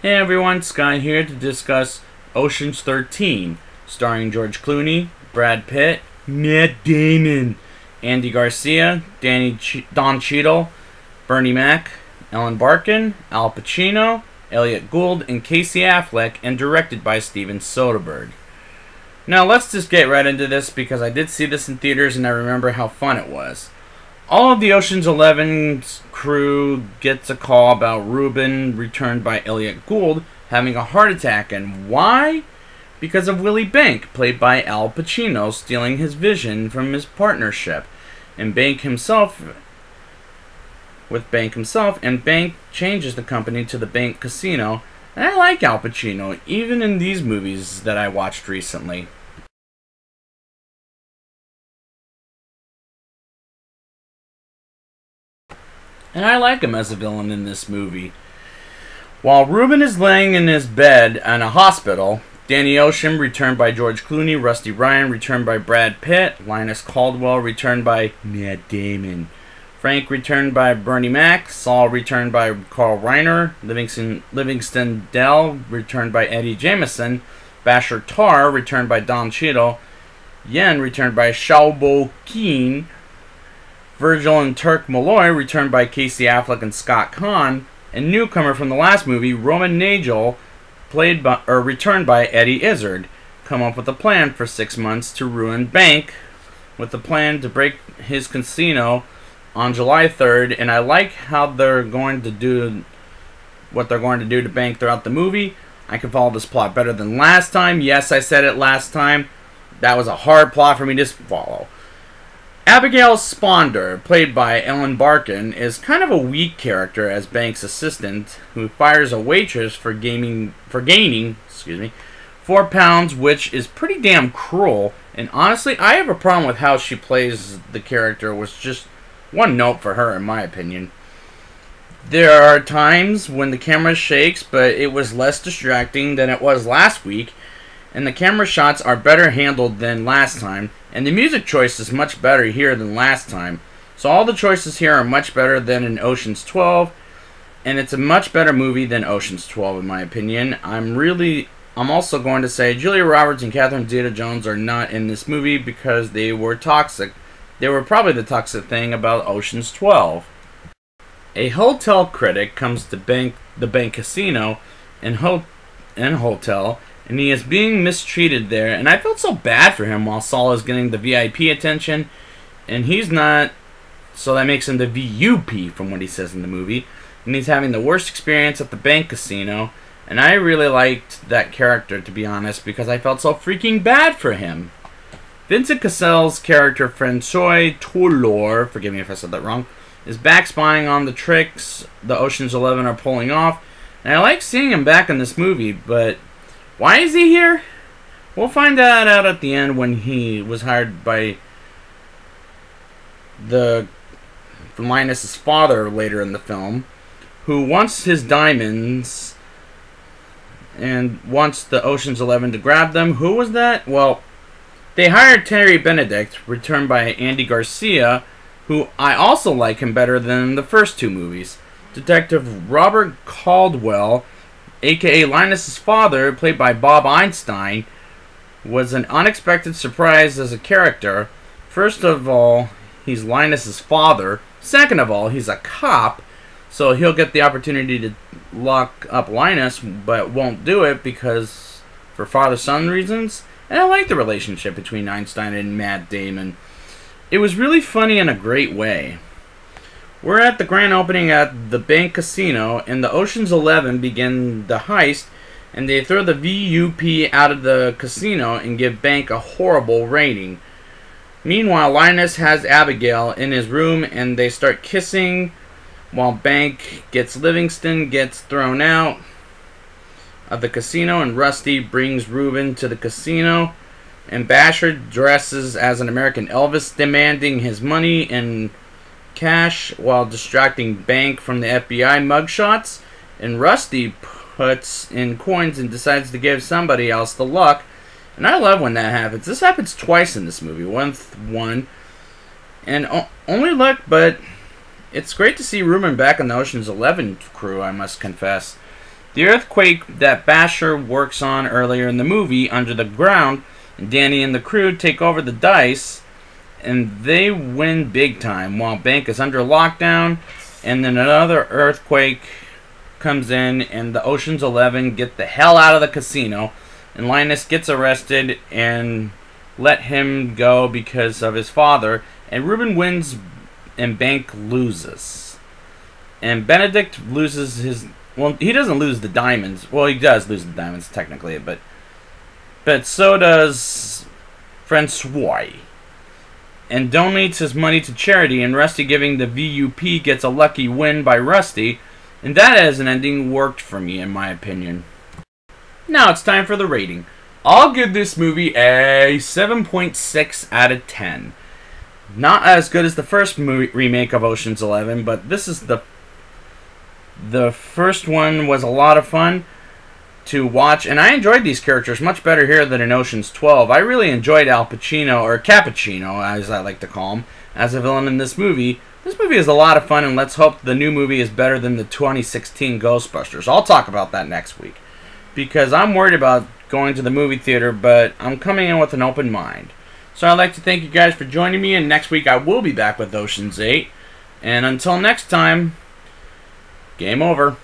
Hey everyone, Sky here to discuss Ocean's 13, starring George Clooney, Brad Pitt, Matt Damon, Andy Garcia, Don Cheadle, Bernie Mac, Ellen Barkin, Al Pacino, Elliot Gould, and Casey Affleck, and directed by Steven Soderbergh. Now let's just get right into this because I did see this in theaters and I remember how fun it was. All of the Ocean's 11's crew gets a call about Ruben, returned by Elliot Gould, having a heart attack. And why? Because of Willie Bank, played by Al Pacino, stealing his vision from his partnership. And Bank himself changes the company to the Bank Casino. And I like Al Pacino, even in these movies that I watched recently. And I like him as a villain in this movie. While Ruben is laying in his bed in a hospital, Danny Ocean, returned by George Clooney, Rusty Ryan, returned by Brad Pitt, Linus Caldwell, returned by Matt Damon, Frank, returned by Bernie Mac, Saul, returned by Carl Reiner, Livingston Dell, returned by Eddie Jameson, Basher Tarr, returned by Don Cheadle, Yen, returned by Xiaobo Qin, Virgil and Turk Malloy, returned by Casey Affleck and Scott Conn, and newcomer from the last movie, Roman Nagel, returned by Eddie Izzard, come up with a plan for 6 months to ruin Bank, with a plan to break his casino on July 3rd, and I like how they're going to do what they're going to do to Bank throughout the movie. I can follow this plot better than last time. Yes, I said it last time. That was a hard plot for me to follow. Abigail Sponder, played by Ellen Barkin, is kind of a weak character as Bank's assistant, who fires a waitress for gaining 4 pounds, which is pretty damn cruel. And honestly, I have a problem with how she plays the character. It was just one note for her, in my opinion. There are times when the camera shakes, but it was less distracting than it was last week, and the camera shots are better handled than last time, and the music choice is much better here than last time. So all the choices here are much better than in Ocean's 12, and it's a much better movie than Ocean's 12 in my opinion. I'm also going to say Julia Roberts and Catherine Zeta-Jones are not in this movie because they were toxic. They were probably the toxic thing about Ocean's 12. A hotel critic comes to the Bank Casino and hotel, and he is being mistreated there, and I felt so bad for him while Saul is getting the VIP attention, and he's not, so that makes him the VUP from what he says in the movie, and he's having the worst experience at the Bank Casino, and I really liked that character, to be honest, because I felt so freaking bad for him. Vincent Cassel's character, Francois Toulor, forgive me if I said that wrong, is back spying on the tricks the Ocean's 11 are pulling off, and I like seeing him back in this movie, but why is he here? We'll find that out at the end when he was hired by Linus's father later in the film, who wants his diamonds and wants the Ocean's 11 to grab them. Who was that? Well, they hired Terry Benedict, returned by Andy Garcia, who I also like him better than the first two movies. Detective Robert Caldwell, aka Linus's father, played by Bob Einstein, was an unexpected surprise as a character. First of all, he's Linus's father. Second of all, he's a cop, so he'll get the opportunity to lock up Linus, but won't do it because for father-son reasons. And I like the relationship between Einstein and Matt Damon. It was really funny in a great way. We're at the grand opening at the Bank Casino, and the Ocean's 11 begin the heist, and they throw the VUP out of the casino and give Bank a horrible rating. Meanwhile, Linus has Abigail in his room, and they start kissing, while Bank Livingston gets thrown out of the casino, and Rusty brings Ruben to the casino, and Basher dresses as an American Elvis, demanding his money in cash while distracting Bank from the FBI mugshots, and Rusty puts in coins and decides to give somebody else the luck, and I love when that happens. This happens twice in this movie. One and only luck, but it's great to see Ruben back in the Ocean's 11 crew, I must confess. The earthquake that Basher works on earlier in the movie under the ground, and Danny and the crew take over the dice, and they win big time while Bank is under lockdown, and then another earthquake comes in and the Ocean's 11 get the hell out of the casino, and Linus gets arrested and let him go because of his father, and Ruben wins and Bank loses. And Benedict loses his... Well, he doesn't lose the diamonds. Well, he does lose the diamonds, technically, but so does Francois. And donates his money to charity, and Rusty giving the VUP gets a lucky win by Rusty, and that as an ending worked for me, in my opinion. Now it's time for the rating. I'll give this movie a 7.6 out of 10. Not as good as the first remake of Ocean's 11, but this is the first one was a lot of fun to watch, and I enjoyed these characters much better here than in Ocean's 12. I really enjoyed Al Pacino, or Cappuccino, as I like to call him, as a villain in this movie. This movie is a lot of fun, and let's hope the new movie is better than the 2016 Ghostbusters. I'll talk about that next week, because I'm worried about going to the movie theater, but I'm coming in with an open mind. So I'd like to thank you guys for joining me, and next week I will be back with Ocean's 8. And until next time, game over.